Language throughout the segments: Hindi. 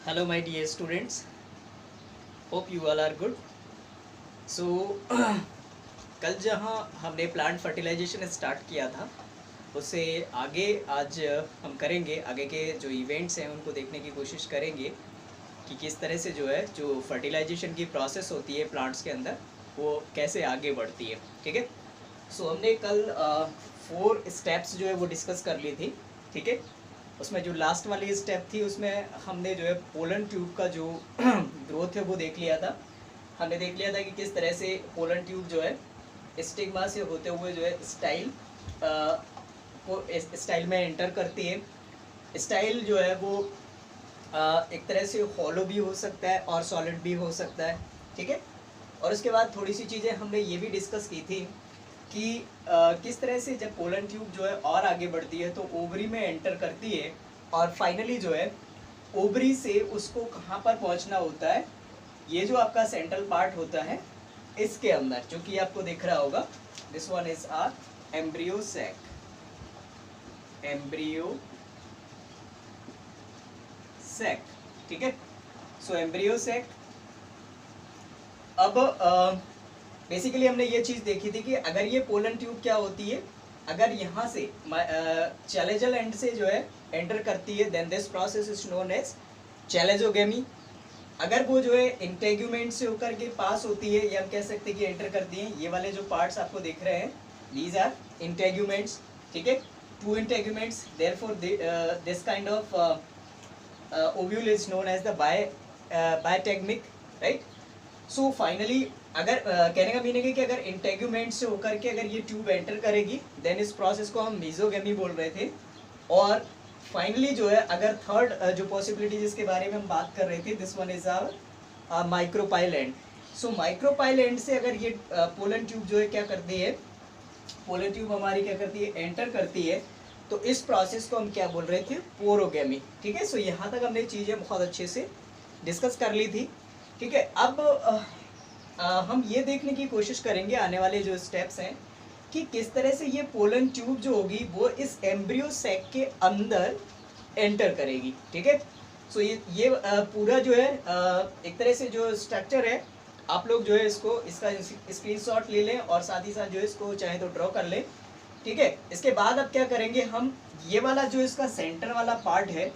Hello my dear students, hope you all are good. So कल जहाँ हमने प्लांट फर्टिलाइजेशन स्टार्ट किया था उससे आगे आज हम करेंगे, आगे के जो इवेंट्स हैं उनको देखने की कोशिश करेंगे कि किस तरह से जो है जो फर्टिलाइजेशन की प्रोसेस होती है प्लांट्स के अंदर वो कैसे आगे बढ़ती है। ठीक है। सो हमने कल 4 स्टेप्स जो है वो डिस्कस कर ली थी। ठीक है। उसमें जो लास्ट वाली स्टेप थी उसमें हमने जो है पोलन ट्यूब का जो ग्रोथ है वो देख लिया था। हमने देख लिया था कि किस तरह से पोलन ट्यूब जो है स्टिग्मा से होते हुए जो है स्टाइल को स्टाइल में एंटर करती है। स्टाइल जो है वो एक तरह से हॉलो भी हो सकता है और सॉलिड भी हो सकता है। ठीक है। और उसके बाद थोड़ी सी चीज़ें हमने ये भी डिस्कस की थी कि किस तरह से जब पोलन ट्यूब जो है और आगे बढ़ती है तो ओवरी में एंटर करती है और फाइनली जो है ओवरी से उसको कहाँ पर पहुँचना होता है, ये जो आपका सेंट्रल पार्ट होता है इसके अंदर, जो कि आपको दिख रहा होगा, this one is our embryo sac. Embryo sac. ठीक है। So embryo sac. अब बेसिकली हमने ये चीज़ देखी थी कि अगर ये पोलन ट्यूब क्या होती है, अगर यहाँ से चैलेजल एंड से जो है एंटर करती है then this process is known as chalazogamy. अगर वो जो है इंटेग्यूमेंट से होकर के पास होती है या हम कह सकते हैं कि एंटर करती हैं, ये वाले जो पार्ट्स आपको दिख रहे हैं दीज आर इंटेग्यूमेंट्स। ठीक है। 2 integuments, therefore this kind of ovule is known as the bitegmic, right. So finally अगर कहने का मीनिंग है कि अगर इंटेग्यूमेंट से होकर के अगर ये ट्यूब एंटर करेगी देन इस प्रोसेस को हम मेसोगेमी बोल रहे थे। और फाइनली जो है अगर थर्ड जो पॉसिबिलिटी जिसके बारे में हम बात कर रहे थे this one is our micropyle end. So micropyle end से अगर ये पोलन ट्यूब जो है क्या करती है, पोलन ट्यूब हमारी क्या करती है, एंटर करती है, तो इस प्रोसेस को हम क्या बोल रहे थे, पोरोगेमी। ठीक है। सो यहाँ तक हमने चीज़ें बहुत अच्छे से डिस्कस कर ली थी। ठीक है। अब हम ये देखने की कोशिश करेंगे आने वाले जो स्टेप्स हैं कि किस तरह से ये पोलन ट्यूब जो होगी वो इस एम्ब्रियो सैक के अंदर एंटर करेगी। ठीक है। सो ये पूरा जो है एक तरह से जो स्ट्रक्चर है, आप लोग जो है इसका स्क्रीनशॉट ले लें और साथ ही साथ जो है इसको चाहे तो ड्रॉ कर लें। ठीक है। इसके बाद अब क्या करेंगे, हम ये वाला जो इसका सेंटर वाला पार्ट है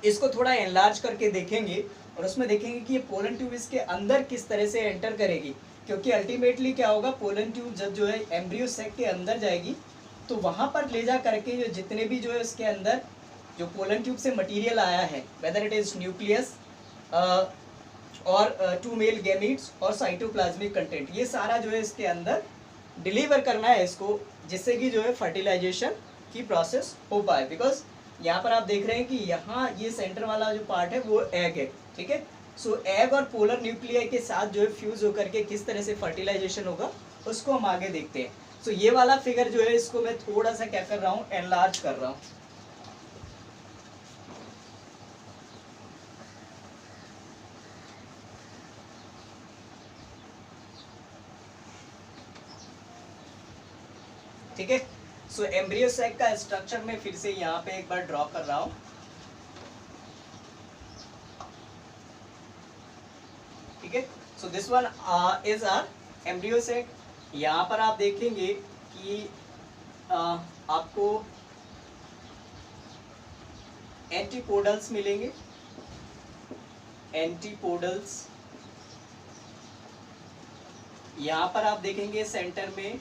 इसको थोड़ा एनलार्ज करके देखेंगे और उसमें देखेंगे कि ये पोलन ट्यूब इसके अंदर किस तरह से एंटर करेगी। क्योंकि अल्टीमेटली क्या होगा, पोलन ट्यूब जब जो है एम्ब्रियो सैक के अंदर जाएगी तो वहाँ पर ले जा करके जो जितने भी जो है उसके अंदर जो पोलन ट्यूब से मटेरियल आया है, वेदर इट इज न्यूक्लियस और 2 मेल गैमीट्स और साइटोप्लाज्मिक कंटेंट, ये सारा जो है इसके अंदर डिलीवर करना है इसको, जिससे कि जो है फर्टिलाइजेशन की प्रोसेस हो पाए। बिकॉज यहाँ पर आप देख रहे हैं कि यहाँ ये सेंटर वाला जो पार्ट है वो एग है। ठीक है। सो एग और पोलर न्यूक्लियाई के साथ जो है फ्यूज होकर के किस तरह से फर्टिलाइजेशन होगा उसको हम आगे देखते हैं। सो ये वाला फिगर जो है इसको मैं थोड़ा सा क्या कर रहा हूँ, एनलार्ज कर रहा हूँ। ठीक है। सो एम्ब्रियो सैक का स्ट्रक्चर में फिर से यहाँ पे एक बार ड्रॉ कर रहा हूँ। ठीक है। So this one is our embryo sac. यहाँ पर आप देखेंगे कि आपको एंटीपोडल्स मिलेंगे। एंटीपोडल्स यहाँ पर आप देखेंगे सेंटर में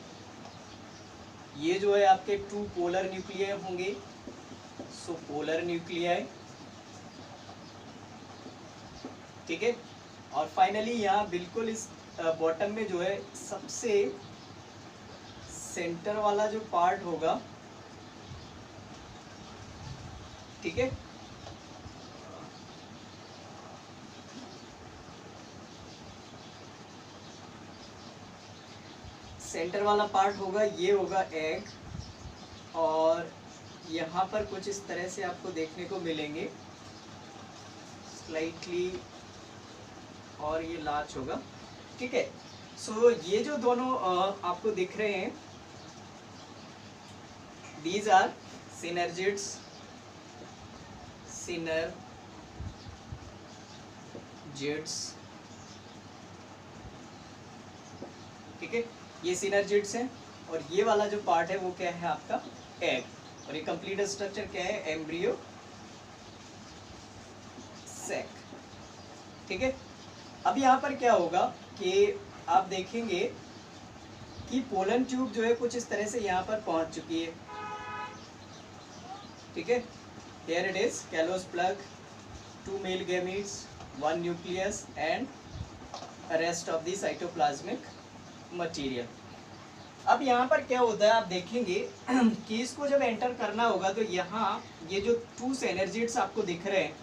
ये जो है आपके 2 पोलर न्यूक्लियाई होंगे। सो पोलर न्यूक्लियाई। ठीक है। और फाइनली यहाँ बिल्कुल इस बॉटम में जो है सबसे सेंटर वाला जो पार्ट होगा, ठीक है, सेंटर वाला पार्ट होगा, ये होगा एग और यहाँ पर कुछ इस तरह से आपको देखने को मिलेंगे स्लाइटली, और ये लार्ज होगा। ठीक है। सो ये जो दोनों आपको दिख रहे हैं दीज आर सिनर्जिड्स। जिड्स, ठीक है, ये सिनर्जिड्स है। और ये वाला जो पार्ट है वो क्या है आपका एग, और ये कंप्लीट स्ट्रक्चर क्या है एम्ब्रियो सैक, ठीक है। अब यहाँ पर क्या होगा कि आप देखेंगे कि पोलन ट्यूब जो है कुछ इस तरह से यहाँ पर पहुंच चुकी है, ठीक है। Here it is callus plug, 2 male gametes, 1 nucleus and rest of the cytoplasmic material. अब यहाँ पर क्या होता है आप देखेंगे कि इसको जब एंटर करना होगा तो यहाँ ये जो 2 सिनर्जिड्स आपको दिख रहे हैं,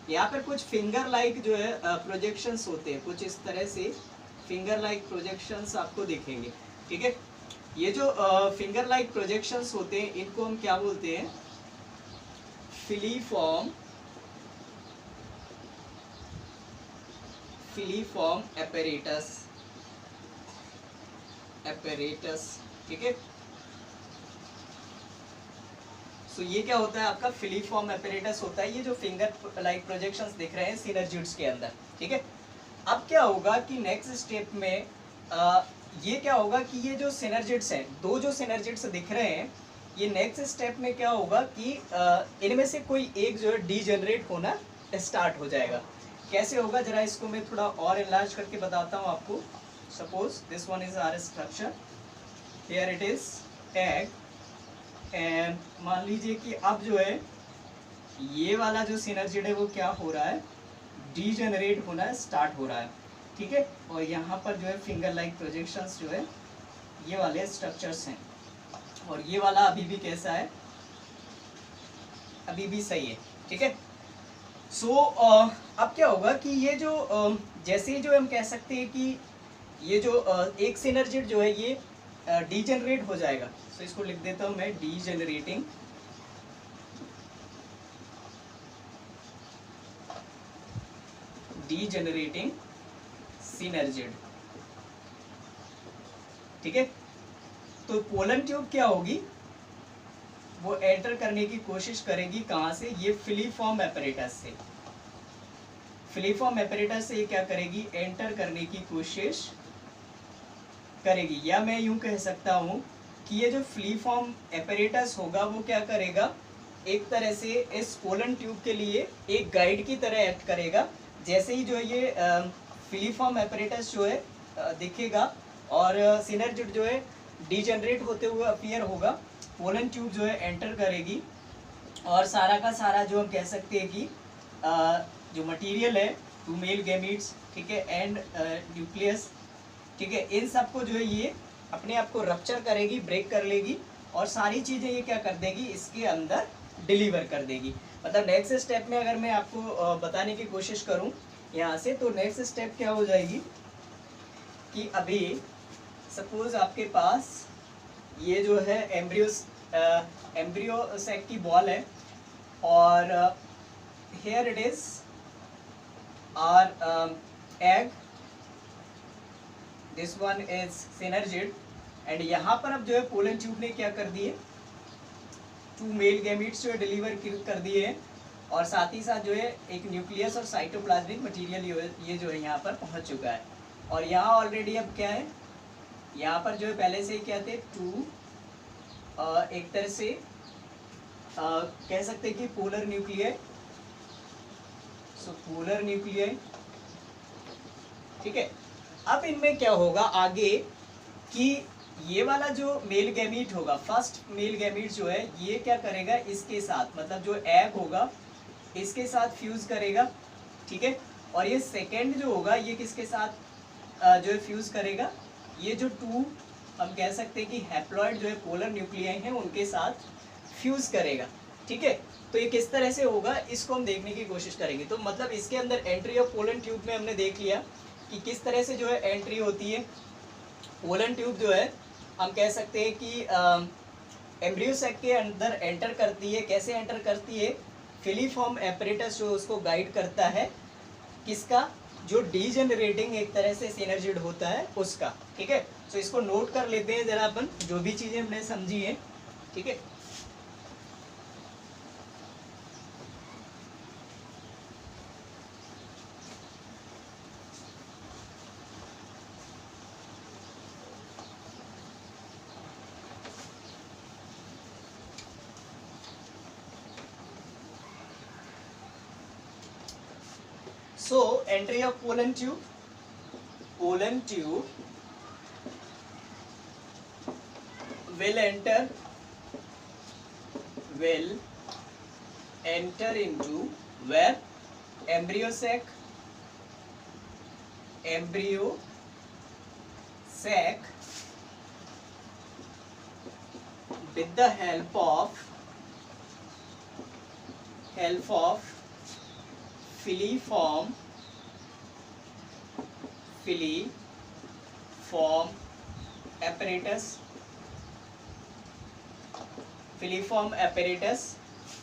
यहाँ पर कुछ फिंगर लाइक जो है प्रोजेक्शंस होते हैं, कुछ इस तरह से फिंगर लाइक प्रोजेक्शंस आपको दिखेंगे, ठीक है। ये जो फिंगर लाइक प्रोजेक्शंस होते हैं इनको हम क्या बोलते हैं, फिलीफॉर्म एपेरेटस, ठीक है। सो ये क्या होता है आपका फिलीफॉर्म एपेरेटस होता है, ये जो फिंगर लाइक प्रोजेक्शंस दिख रहे हैं सिनर्जिड्स के अंदर, ठीक है। अब क्या होगा कि नेक्स्ट स्टेप में ये क्या होगा कि ये जो सिनर्जिड्स हैं, 2 जो सिनर्जिड्स दिख रहे हैं, ये नेक्स्ट स्टेप में क्या होगा कि इनमें से कोई एक जो है डीजेनरेट होना स्टार्ट हो जाएगा। कैसे होगा जरा इसको मैं थोड़ा और इलाज करके बताता हूँ आपको। Suppose this one is our structure, here it is egg, and मान लीजिए कि अब जो है ये वाला जो सिनर्जिड है वो क्या हो रहा है, डीजेनरेट होना स्टार्ट हो रहा है, ठीक है। और यहाँ पर जो है फिंगर लाइक प्रोजेक्शंस जो है ये वाले स्ट्रक्चर्स हैं, और ये वाला अभी भी कैसा है, अभी भी सही है, ठीक है। सो अब क्या होगा कि ये जो जैसे ही जो हम कह सकते हैं कि ये जो एक सिनर्जिड जो है ये डीजेनरेट हो जाएगा। सो इसको लिख देता हूं मैं, डीजेनरेटिंग सिनर्जिड, ठीक है। तो पोलन ट्यूब क्या होगी, वो एंटर करने की कोशिश करेगी कहां से, ये फिलीफॉर्म एपरेटस से। फिलीफॉर्म एपरेटस से ये क्या करेगी, एंटर करने की कोशिश करेगी, या मैं यूं कह सकता हूं कि ये जो फिलीफॉर्म एपरेटस होगा वो क्या करेगा, एक तरह से इस पोलन ट्यूब के लिए एक गाइड की तरह एक्ट करेगा। जैसे ही जो ये फिलीफॉर्म एपरेटस जो है दिखेगा और सिनर्जिड जो है डीजेनरेट होते हुए अपीयर होगा, पोलन ट्यूब जो है एंटर करेगी, और सारा का सारा जो हम कह सकते हैं कि जो मटेरियल है 2 मेल गैमीट्स, ठीक है, एंड न्यूक्लियस, ठीक है, इन सबको जो है ये अपने आप को रप्चर करेगी, ब्रेक कर लेगी, और सारी चीज़ें ये क्या कर देगी, इसके अंदर डिलीवर कर देगी। मतलब नेक्स्ट स्टेप में अगर मैं आपको बताने की कोशिश करूं यहाँ से, तो नेक्स्ट स्टेप क्या हो जाएगी कि अभी सपोज आपके पास ये जो है एम्ब्रियो सैक की बॉल है, और here it is our egg, this one is synergid, and यहाँ पर अब जो है पोलन ट्यूब ने क्या कर दिए, 2 मेल गैमीट्स जो है डिलीवर कर दिए हैं, और साथ ही साथ जो है एक न्यूक्लियस और साइटोप्लाज्मिक मटेरियल ये जो है यहाँ पर पहुँच चुका है। और यहाँ ऑलरेडी अब क्या है, यहाँ पर जो है पहले से ही क्या थे 2 एक तरह से कह सकते हैं कि पोलर न्यूक्लियाई, सो पोलर न्यूक्लियाई, ठीक है। अब इनमें क्या होगा आगे कि ये वाला जो मेल गैमीट होगा, फर्स्ट मेल गैमीट जो है ये क्या करेगा, इसके साथ मतलब जो एग होगा इसके साथ फ्यूज करेगा, ठीक है। और ये सेकेंड जो होगा ये किसके साथ जो है फ्यूज करेगा, ये जो 2 हम कह सकते हैं कि हैप्लॉइड जो है पोलर न्यूक्लियाई हैं उनके साथ फ्यूज करेगा, ठीक है। तो ये किस तरह से होगा इसको हम देखने की कोशिश करेंगे। तो मतलब इसके अंदर एंट्री ऑफ पोलन ट्यूब में हमने देख लिया कि किस तरह से जो है एंट्री होती है। पोलन ट्यूब जो है हम कह सकते हैं कि एम्ब्रियो सैक के अंदर एंटर करती है। कैसे एंटर करती है, फिलीफॉर्म एपरेटस जो उसको गाइड करता है, किसका, जो डीजेनरेटिंग एक तरह से सिनर्जिड होता है उसका, ठीक है। तो इसको नोट कर लेते हैं जरा अपन, जो भी चीजें हमने समझी है, ठीक है। So entry of pollen tube will enter into where? Embryo sac with the help of filiform apparatus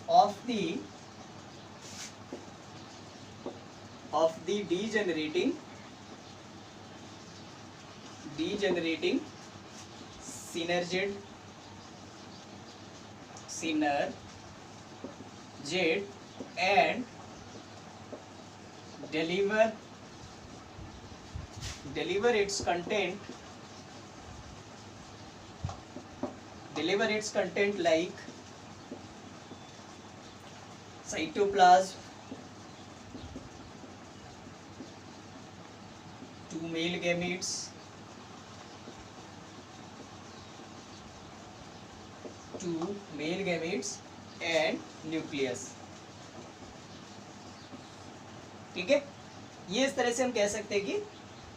of the degenerating synergid and deliver its content like cytoplasm to male gametes, and nucleus. ठीक है, ये इस तरह से हम कह सकते हैं कि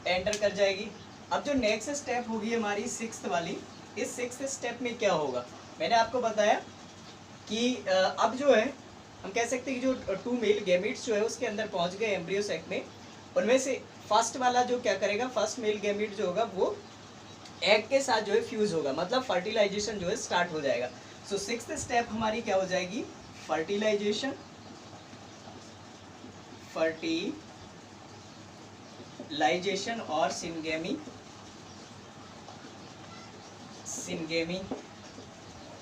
एंटर कर जाएगी। अब जो नेक्स्ट स्टेप होगी हमारी सिक्स्थ वाली, इस सिक्स्थ स्टेप में क्या होगा, मैंने आपको बताया कि अब जो है हम कह सकते हैं कि जो 2 मेल गैमेट्स जो है उसके अंदर पहुंच गए एम्ब्रियो सैक में, उनमें से फर्स्ट वाला जो क्या करेगा, फर्स्ट मेल गैमेट जो होगा वो एग के साथ जो है फ्यूज होगा, मतलब फर्टिलाइजेशन जो है स्टार्ट हो जाएगा। सो सिक्स्थ स्टेप हमारी क्या हो जाएगी, फर्टिलाइजेशन और सिनगेमी।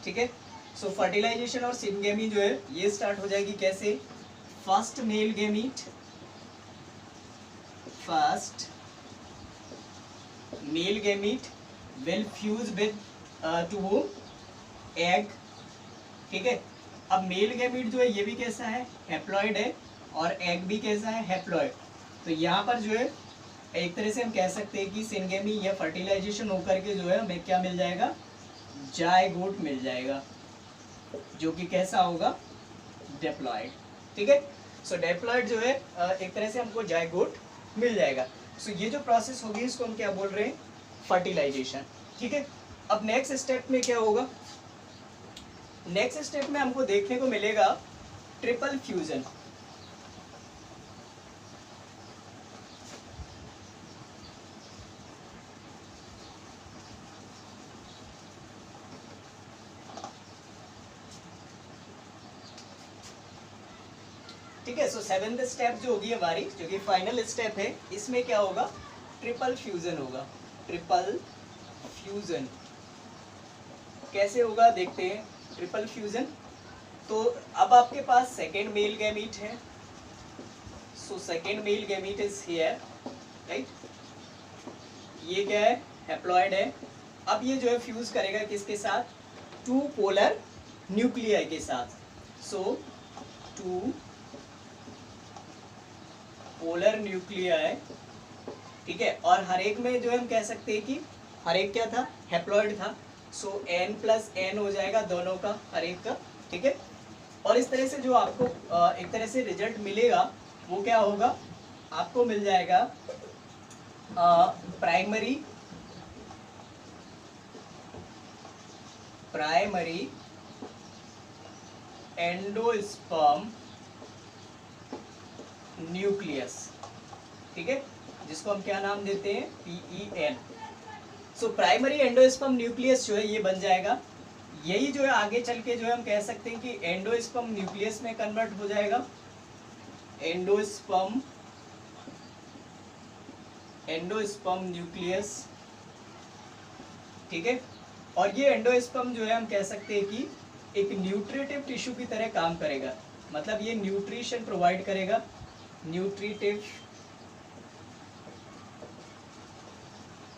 ठीक है, सो फर्टिलाइजेशन और सिनगेमी जो है ये स्टार्ट हो जाएगी कैसे, first male gamete will fuse with two egg. ठीक है, अब मेल गैमीट जो है ये भी कैसा है, हैप्लॉइड है, और एग भी कैसा है, हैप्लॉइड। तो यहाँ पर जो है एक तरह से हम कह सकते हैं कि सिनगेमी या फर्टिलाइजेशन होकर के जो है हमें क्या मिल जाएगा, जायगोट मिल जाएगा, जो कि कैसा होगा, डिप्लॉयड। ठीक है, सो डिप्लॉयड जो है एक तरह से हमको जायगोट मिल जाएगा। सो ये जो प्रोसेस होगी इसको हम क्या बोल रहे हैं, फर्टिलाइजेशन। ठीक है, अब नेक्स्ट स्टेप में क्या होगा, नेक्स्ट स्टेप में हमको देखने को मिलेगा ट्रिपल फ्यूजन। ठीक है, सो सेवेंथ स्टेप जो होगी हमारी, जो कि फाइनल स्टेप है, इसमें क्या होगा, ट्रिपल फ्यूजन होगा। ट्रिपल फ्यूजन कैसे होगा देखते हैं, ट्रिपल फ्यूजन। तो अब आपके पास सेकेंड मेल गैमीट है, so second male gamete is here, right, ये क्या है, हैप्लॉइड है। अब ये जो है फ्यूज करेगा किसके साथ, 2 पोलर न्यूक्लियाई के साथ। सो 2 पोलर न्यूक्लियाई। ठीक है, और हर एक में जो है हम कह सकते हैं कि हर एक क्या था, हैप्लॉइड था। सो n+n हो जाएगा दोनों का, हर एक का। ठीक है, और इस तरह से जो आपको एक तरह से रिजल्ट मिलेगा वो क्या होगा, आपको मिल जाएगा प्राइमरी एंडोस्पर्म न्यूक्लियस। ठीक है, जिसको हम क्या नाम देते हैं, PEN। So primary endosperm nucleus जो है ये बन जाएगा, यही जो है आगे चल के जो है हम कह सकते हैं कि एंडोस्पर्म न्यूक्लियस में कन्वर्ट हो जाएगा। Endosperm nucleus. ठीक है, और ये एंडोस्पर्म जो है हम कह सकते हैं कि एक न्यूट्रिटिव टिश्यू की तरह काम करेगा, मतलब ये न्यूट्रिशन प्रोवाइड करेगा, न्यूट्रिटिव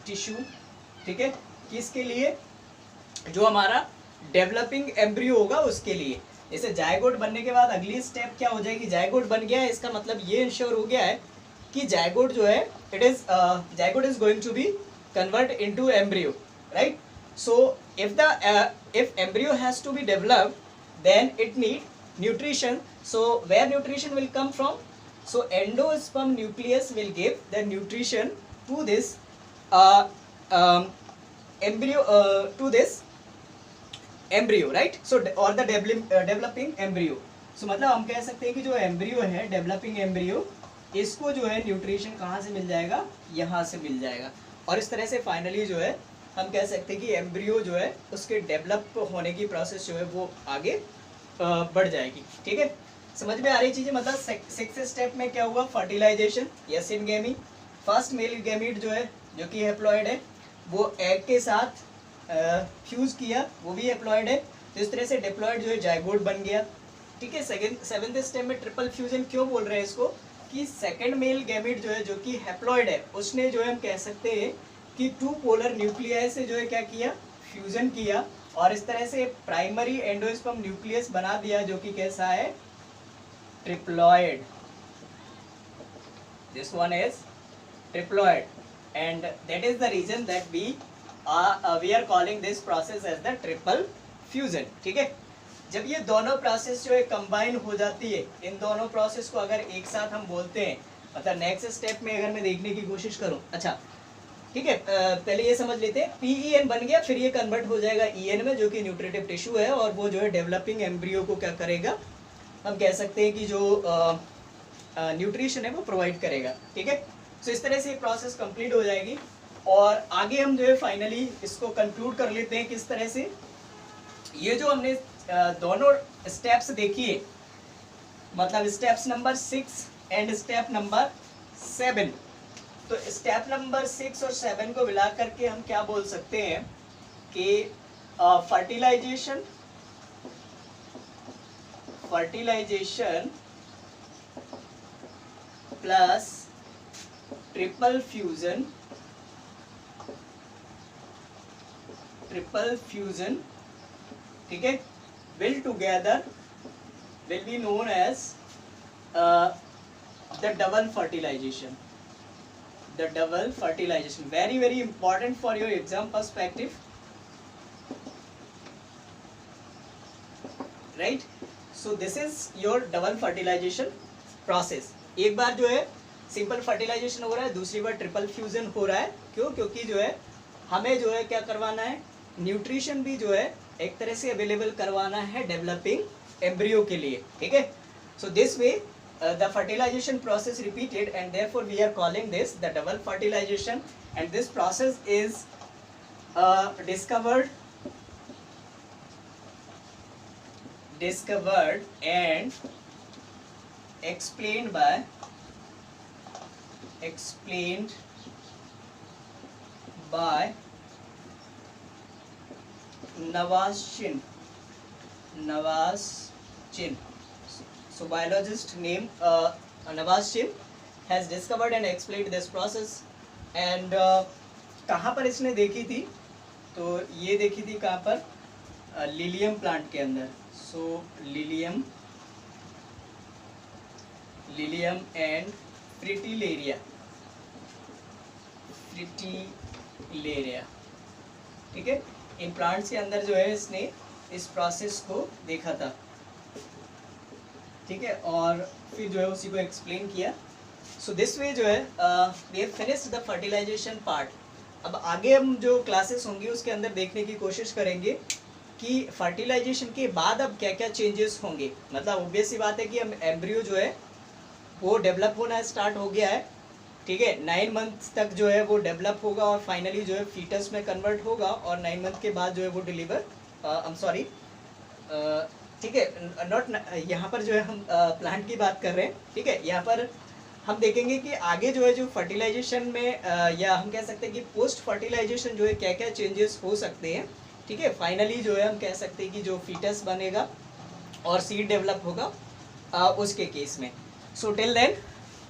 टिश्यू। ठीक है, किसके लिए, जो हमारा डेवलपिंग एम्ब्रियो होगा उसके लिए। जैसे जायगोट बनने के बाद अगली स्टेप क्या हो जाएगी, जायगोट बन गया है, इसका मतलब ये इंश्योर हो गया है कि जायगोट जो है zygote is going to be convert into embryo, right? So if embryo has to be developed, then it need nutrition. So where nutrition will come from? So endosperm nucleus will give the nutrition to this embryo, right? So or the developing embryo. So मतलब हम कह सकते हैं कि जो एम्ब्रियो है, डेवलपिंग एम्ब्रियो, इसको जो है न्यूट्रिशन कहाँ से मिल जाएगा? यहाँ से मिल जाएगा। और इस तरह से फाइनली जो है हम कह सकते हैं कि एम्ब्रियो जो है उसके डेवलप होने की प्रोसेस जो है वो आगे बढ़ जाएगी। ठीक है, समझ में आ रही चीज़ें? मतलब सिक्स्थ स्टेप में क्या हुआ? फर्टिलाइजेशन या सिनगेमी। फर्स्ट मेल गैमीट जो है, जो कि हैप्लॉइड है, वो एग के साथ फ्यूज किया, वो भी हैप्लॉइड है। तो इस तरह से डिप्लॉइड जो है जायगोट बन गया। ठीक है, सेवेंथ स्टेप में ट्रिपल फ्यूजन क्यों बोल रहे हैं इसको? कि सेकेंड मेल गैमीट जो है, जो कि हैप्लॉइड है, उसने जो है हम कह सकते हैं कि टू पोलर न्यूक्लियाई से जो है क्या किया? फ्यूजन किया, और इस तरह से प्राइमरी एंडोस्पर्म न्यूक्लियस बना दिया, जो कि कैसा है? Triploid. This one is triploid, and that is the reason that we are calling this process as the triple fusion. ठीक है, जब ये दोनों प्रोसेस जो है कंबाइन हो जाती है, इन दोनों प्रोसेस को अगर एक साथ हम बोलते हैं, मतलब नेक्स्ट स्टेप में अगर मैं देखने की कोशिश करूं, अच्छा ठीक है, पहले ये समझ लेते हैं, PEN बन गया, फिर ये कन्वर्ट हो जाएगा EN में, जो कि न्यूट्रिटिव टिश्यू है, और वो जो है डेवलपिंग एम्ब्रियो को क्या करेगा? हम कह सकते हैं कि जो न्यूट्रिशन है वो प्रोवाइड करेगा। ठीक है, सो इस तरह से ये प्रोसेस कंप्लीट हो जाएगी, और आगे हम जो है फाइनली इसको कंक्लूड कर लेते हैं किस तरह से। ये जो हमने दोनों स्टेप्स देखिए, मतलब steps number 6 and step number 7, तो स्टेप नंबर 6 और 7 को मिला करके हम क्या बोल सकते हैं कि फर्टिलाइजेशन प्लस ट्रिपल फ्यूजन ठीक है, will together will be known as the double fertilization. Very very important for your exam perspective, right? So this is your double fertilization process. एक बार जो है सिंपल फर्टिलाइजेशन हो रहा है, दूसरी बार ट्रिपल फ्यूजन हो रहा है। क्यों? क्योंकि जो है हमें जो है क्या करवाना है? न्यूट्रिशन भी जो है एक तरह से अवेलेबल करवाना है डेवलपिंग एम्ब्रियो के लिए। ठीक है, so this way the fertilization process repeated, and therefore we are calling this the double fertilization, and this process is discovered and explained by Nawaz Chin. So biologist named Nawaz Chin has discovered and explained this process, and कहाँ पर इसने देखी थी? तो ये देखी थी कहाँ पर? लिलियम प्लांट के अंदर। सो लिलियम एंड फ्रिटिलेरिया। ठीक है, इन प्लांट्स के अंदर जो है इसने इस प्रोसेस को देखा था। ठीक है, और फिर जो है उसी को एक्सप्लेन किया। सो दिस वे जो है we have finished the fertilisation part. अब आगे हम जो क्लासेस होंगी उसके अंदर देखने की कोशिश करेंगे कि फर्टिलाइजेशन के बाद अब क्या क्या चेंजेस होंगे। मतलब ऑब्वियस सी बात है कि हम एम्ब्रियो जो है वो डेवलप होना स्टार्ट हो गया है। ठीक है, 9 मंथ तक जो है वो डेवलप होगा और फाइनली जो है फीटस में कन्वर्ट होगा, और 9 मंथ के बाद जो है वो डिलीवर ठीक है, नॉट यहाँ पर जो है हम प्लांट की बात कर रहे हैं। ठीक है, यहाँ पर हम देखेंगे कि आगे जो है जो फर्टिलाइजेशन में या हम कह सकते हैं कि पोस्ट फर्टिलाइजेशन जो है क्या क्या चेंजेस हो सकते हैं। ठीक है, फाइनली जो है हम कह सकते हैं कि जो फीटस बनेगा और सीड डेवलप होगा उसके केस में। So till then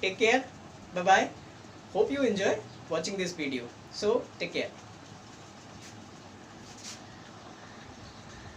take care, bye bye, hope you enjoy watching this video. So take care.